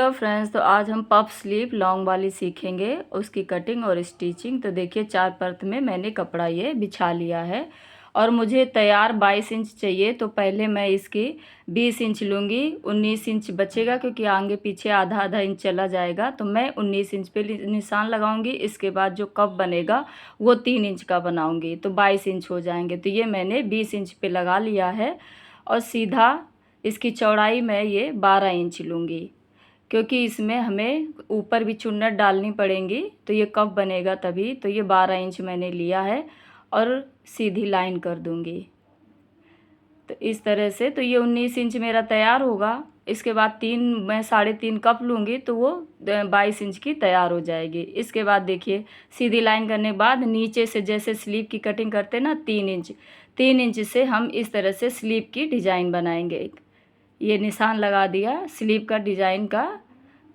Hello friends, तो आज हम पफ स्लीव लॉन्ग वाली सीखेंगे, उसकी कटिंग और स्टिचिंग। तो देखिए 4 परत में मैंने कपड़ा ये बिछा लिया है और मुझे तैयार 22 इंच चाहिए। तो पहले मैं इसकी 20 इंच लूँगी, 19 इंच बचेगा क्योंकि आगे पीछे आधा आधा इंच चला जाएगा। तो मैं 19 इंच पे निशान लगाऊंगी। इसके बाद जो कप बनेगा वो 3 इंच का बनाऊंगी, तो 22 इंच हो जाएंगे। तो ये मैंने 20 इंच पे लगा लिया है और सीधा इसकी चौड़ाई मैं ये 12 इंच लूँगी क्योंकि इसमें हमें ऊपर भी चुन्नट डालनी पड़ेंगी, तो ये कब बनेगा तभी। तो ये 12 इंच मैंने लिया है और सीधी लाइन कर दूंगी। तो इस तरह से तो ये 19 इंच मेरा तैयार होगा। इसके बाद मैं 3.5 कप लूँगी तो वो 22 इंच की तैयार हो जाएगी। इसके बाद देखिए सीधी लाइन करने के बाद नीचे से जैसे स्लीव की कटिंग करते हैं ना 3 इंच से हम इस तरह से स्लीव की डिज़ाइन बनाएंगे। ये निशान लगा दिया, स्लीव का डिज़ाइन का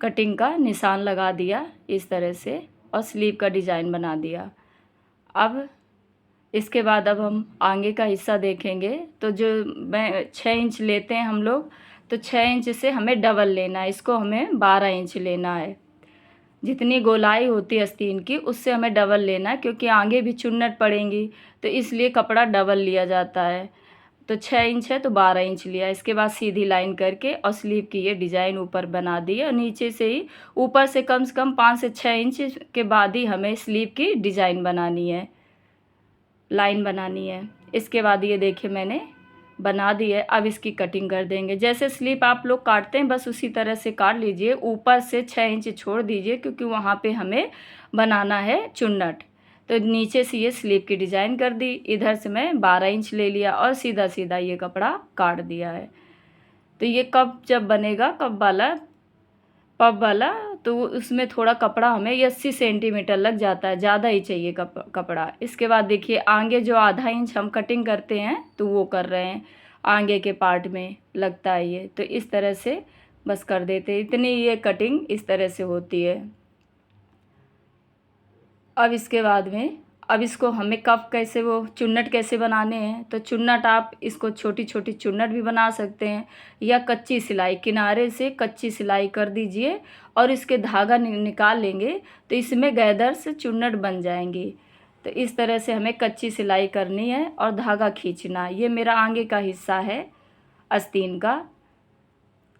कटिंग का निशान लगा दिया इस तरह से और स्लीव का डिज़ाइन बना दिया। अब इसके बाद अब हम आगे का हिस्सा देखेंगे। तो जो मैं 6 इंच लेते हैं हम लोग, तो 6 इंच से हमें डबल लेना है, इसको हमें 12 इंच लेना है। जितनी गोलाई होती है आस्तीन की उससे हमें डबल लेना है क्योंकि आगे भी चुन्नट पड़ेंगी, तो इसलिए कपड़ा डबल लिया जाता है। तो 6 इंच है तो 12 इंच लिया। इसके बाद सीधी लाइन करके और स्लीव की ये डिज़ाइन ऊपर बना दी और नीचे से ही ऊपर से कम 5 से 6 इंच के बाद ही हमें स्लीव की डिज़ाइन बनानी है, लाइन बनानी है। इसके बाद ये देखिए मैंने बना दी है। अब इसकी कटिंग कर देंगे। जैसे स्लीव आप लोग काटते हैं बस उसी तरह से काट लीजिए। ऊपर से 6 इंच छोड़ दीजिए क्योंकि वहाँ पे हमें बनाना है चुन्नट। तो नीचे से ये स्लीव की डिज़ाइन कर दी, इधर से मैं 12 इंच ले लिया और सीधा सीधा ये कपड़ा काट दिया है। तो ये कप जब बनेगा पब वाला तो उसमें थोड़ा कपड़ा हमें 80 सेंटीमीटर लग जाता है, ज़्यादा ही चाहिए कपड़ा। इसके बाद देखिए आगे जो आधा इंच हम कटिंग करते हैं तो वो कर रहे हैं, आगे के पार्ट में लगता है ये। तो इस तरह से बस कर देते हैं, इतनी ये कटिंग इस तरह से होती है। अब इसके बाद में अब इसको हमें कप कैसे वो चुन्नट कैसे बनाने हैं। तो चुन्नट आप इसको छोटी छोटी चुन्नट भी बना सकते हैं या कच्ची सिलाई, किनारे से कच्ची सिलाई कर दीजिए और इसके धागा निकाल लेंगे तो इसमें गैदर से चुन्नट बन जाएंगी। तो इस तरह से हमें कच्ची सिलाई करनी है और धागा खींचना। ये मेरा आगे का हिस्सा है आस्तीन का।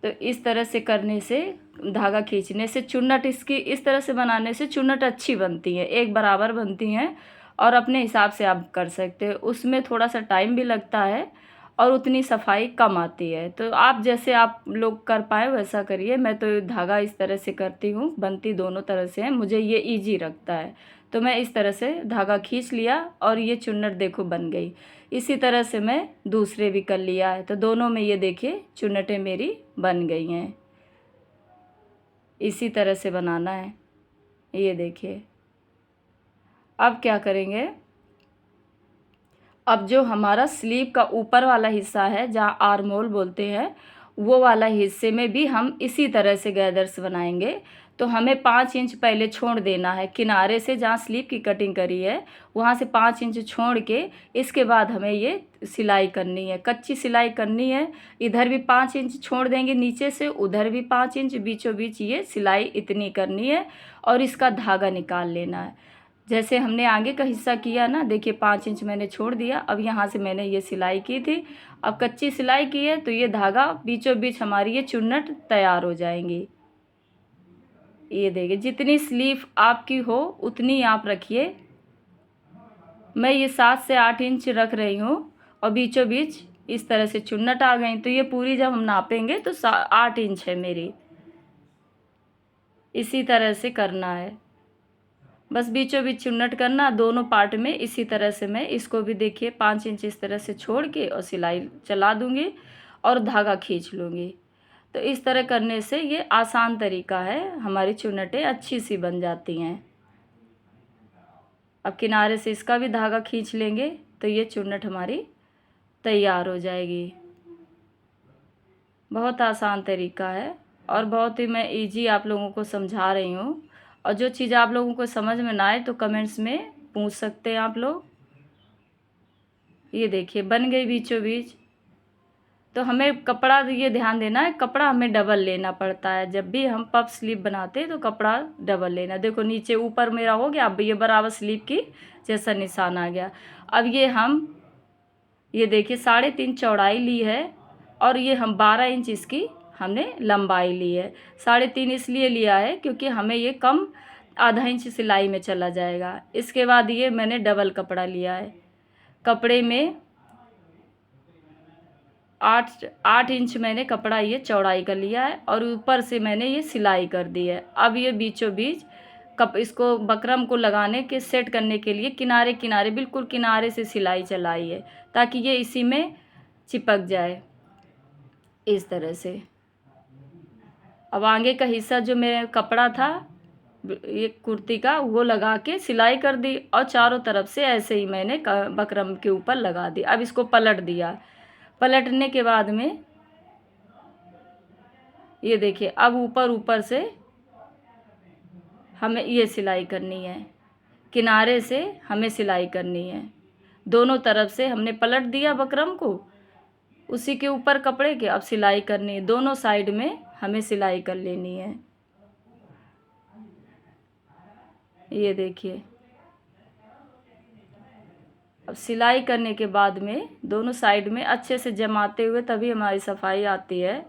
तो इस तरह से करने से धागा खींचने से चुन्नट इसकी इस तरह से बनाने से चुन्नट अच्छी बनती है, एक बराबर बनती हैं और अपने हिसाब से आप कर सकते हो। उसमें थोड़ा सा टाइम भी लगता है और उतनी सफाई कम आती है। तो आप जैसे आप लोग कर पाए वैसा करिए। मैं तो धागा इस तरह से करती हूँ, बनती दोनों तरह से है, मुझे ये ईजी लगता है। तो मैं इस तरह से धागा खींच लिया और ये चुन्नट देखो बन गई। इसी तरह से मैं दूसरे भी कर लिया है। तो दोनों में ये देखिए चुन्नटें मेरी बन गई हैं। इसी तरह से बनाना है, ये देखिए। अब क्या करेंगे, अब जो हमारा स्लीव का ऊपर वाला हिस्सा है जहाँ आर्म होल बोलते हैं, वो वाला हिस्से में भी हम इसी तरह से गैदर्स बनाएंगे। तो हमें 5 इंच पहले छोड़ देना है किनारे से, जहाँ स्लीव की कटिंग करी है वहाँ से 5 इंच छोड़ के इसके बाद हमें ये सिलाई करनी है, कच्ची सिलाई करनी है। इधर भी 5 इंच छोड़ देंगे नीचे से, उधर भी 5 इंच, बीचों बीच ये सिलाई इतनी करनी है और इसका धागा निकाल लेना है। जैसे हमने आगे का हिस्सा किया ना, देखिए 5 इंच मैंने छोड़ दिया। अब यहाँ से मैंने ये सिलाई की थी, अब कच्ची सिलाई की है तो ये धागा बीचों बीच हमारी ये चुन्नट तैयार हो जाएंगी। ये देखिए जितनी स्लीव आपकी हो उतनी आप रखिए। मैं ये 7 से 8 इंच रख रही हूँ और बीचों बीच इस तरह से चुन्नट आ गई। तो ये पूरी जब हम नापेंगे तो 8 इंच है मेरी। इसी तरह से करना है, बस बीचों बीच चुन्नट करना दोनों पार्ट में। इसी तरह से मैं इसको भी देखिए 5 इंच इस तरह से छोड़ के और सिलाई चला दूंगी और धागा खींच लूँगी। तो इस तरह करने से ये आसान तरीका है, हमारी चुन्नटें अच्छी सी बन जाती हैं। अब किनारे से इसका भी धागा खींच लेंगे तो ये चुन्नट हमारी तैयार हो जाएगी। बहुत आसान तरीका है और बहुत ही मैं इजी आप लोगों को समझा रही हूँ। और जो चीज़ आप लोगों को समझ में ना आए तो कमेंट्स में पूछ सकते हैं आप लोग। ये देखिए बन गई बीचों बीच। तो हमें कपड़ा ये ध्यान देना है, कपड़ा हमें डबल लेना पड़ता है। जब भी हम पफ स्लीव बनाते हैं तो कपड़ा डबल लेना। देखो नीचे ऊपर मेरा हो गया, अब ये बराबर स्लीव की जैसा निशान आ गया। अब ये देखिए 3.5 चौड़ाई ली है और ये हम 12 इंच इसकी हमने लंबाई ली है। 3.5 इसलिए लिया है क्योंकि हमें ये कम आधा इंच सिलाई में चला जाएगा। इसके बाद ये मैंने डबल कपड़ा लिया है। कपड़े में 8 इंच मैंने कपड़ा ये चौड़ाई का लिया है और ऊपर से मैंने ये सिलाई कर दी है। अब ये बीचों बीच इसको बकरम को लगाने के सेट करने के लिए किनारे किनारे बिल्कुल किनारे से सिलाई चलाई है ताकि ये इसी में चिपक जाए इस तरह से। अब आगे का हिस्सा जो मेरा कपड़ा था ये कुर्ती का वो लगा के सिलाई कर दी और चारों तरफ से ऐसे ही मैंने बकरम के ऊपर लगा दी। अब इसको पलट दिया। पलटने के बाद में ये देखिए अब ऊपर से हमें ये सिलाई करनी है, किनारे से हमें सिलाई करनी है। दोनों तरफ से हमने पलट दिया बकरम को, उसी के ऊपर कपड़े के अब सिलाई करनी है। दोनों साइड में हमें सिलाई कर लेनी है। ये देखिए अब सिलाई करने के बाद में दोनों साइड में अच्छे से जमाते हुए तभी हमारी सफाई आती है,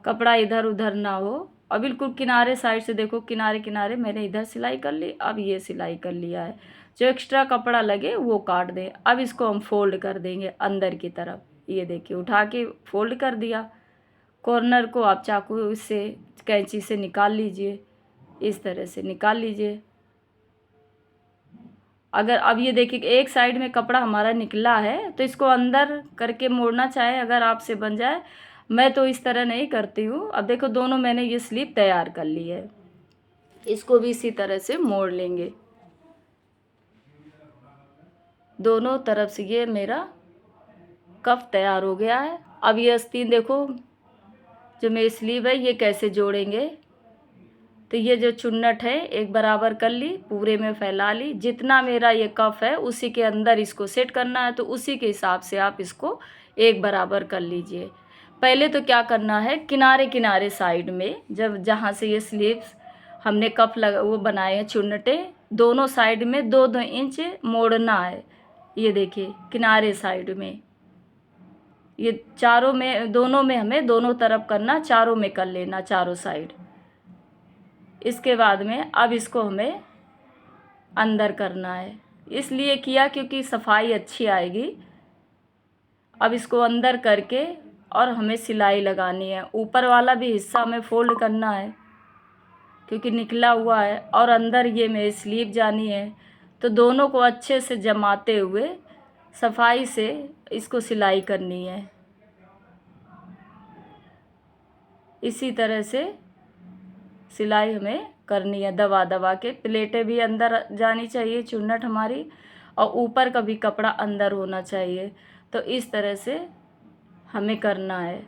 कपड़ा इधर उधर ना हो। और बिल्कुल किनारे साइड से देखो किनारे किनारे मैंने इधर सिलाई कर ली, अब ये सिलाई कर लिया है। जो एक्स्ट्रा कपड़ा लगे वो काट दें। अब इसको हम फोल्ड कर देंगे अंदर की तरफ। ये देखिए उठा के फोल्ड कर दिया। कॉर्नर को आप चाकू से कैंची से निकाल लीजिए, इस तरह से निकाल लीजिए। अगर अब ये देखिए एक साइड में कपड़ा हमारा निकला है तो इसको अंदर करके मोड़ना चाहे अगर आपसे बन जाए, मैं तो इस तरह नहीं करती हूँ। अब देखो दोनों मैंने ये स्लीव तैयार कर ली है, इसको भी इसी तरह से मोड़ लेंगे दोनों तरफ से। ये मेरा कफ तैयार हो गया है। अब ये आस्तीन देखो जो मेरी स्लीव है ये कैसे जोड़ेंगे। तो ये जो चुन्नट है एक बराबर कर ली, पूरे में फैला ली। जितना मेरा ये कफ है उसी के अंदर इसको सेट करना है, तो उसी के हिसाब से आप इसको एक बराबर कर लीजिए। पहले तो क्या करना है, किनारे किनारे साइड में जहाँ से ये स्लीव्स हमने कफ लगा वो बनाए हैं चुन्नटे, दोनों साइड में 2-2 इंच मोड़ना है। ये देखिए किनारे साइड में ये चारों में दोनों में हमें दोनों तरफ करना, चारों में कर लेना चारों साइड। इसके बाद में अब इसको हमें अंदर करना है, इसलिए किया क्योंकि सफाई अच्छी आएगी। अब इसको अंदर करके और हमें सिलाई लगानी है। ऊपर वाला भी हिस्सा हमें फोल्ड करना है क्योंकि निकला हुआ है, और अंदर ये मेरी स्लीव जानी है। तो दोनों को अच्छे से जमाते हुए सफाई से इसको सिलाई करनी है। इसी तरह से सिलाई हमें करनी है, दबा दबा के। प्लेटें भी अंदर जानी चाहिए चुन्नट हमारी, और ऊपर का भी कपड़ा अंदर होना चाहिए। तो इस तरह से हमें करना है।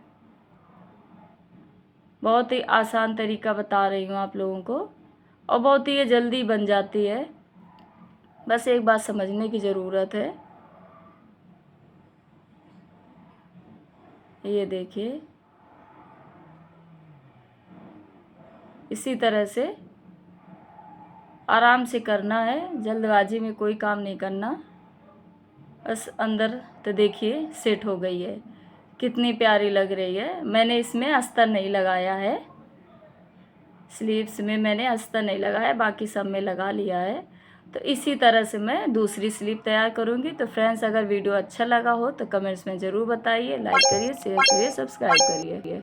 बहुत ही आसान तरीका बता रही हूँ आप लोगों को, और बहुत ही ये जल्दी बन जाती है। बस एक बात समझने की ज़रूरत है। ये देखिए इसी तरह से आराम से करना है, जल्दबाजी में कोई काम नहीं करना। बस अंदर तो देखिए सेट हो गई है, कितनी प्यारी लग रही है। मैंने इसमें अस्तर नहीं लगाया है, स्लीव्स में मैंने अस्तर नहीं लगाया, बाकी सब में लगा लिया है। तो इसी तरह से मैं दूसरी स्लीव तैयार करूँगी। तो फ्रेंड्स अगर वीडियो अच्छा लगा हो तो कमेंट्स में ज़रूर बताइए, लाइक करिए, शेयर करिए, सब्सक्राइब करिए।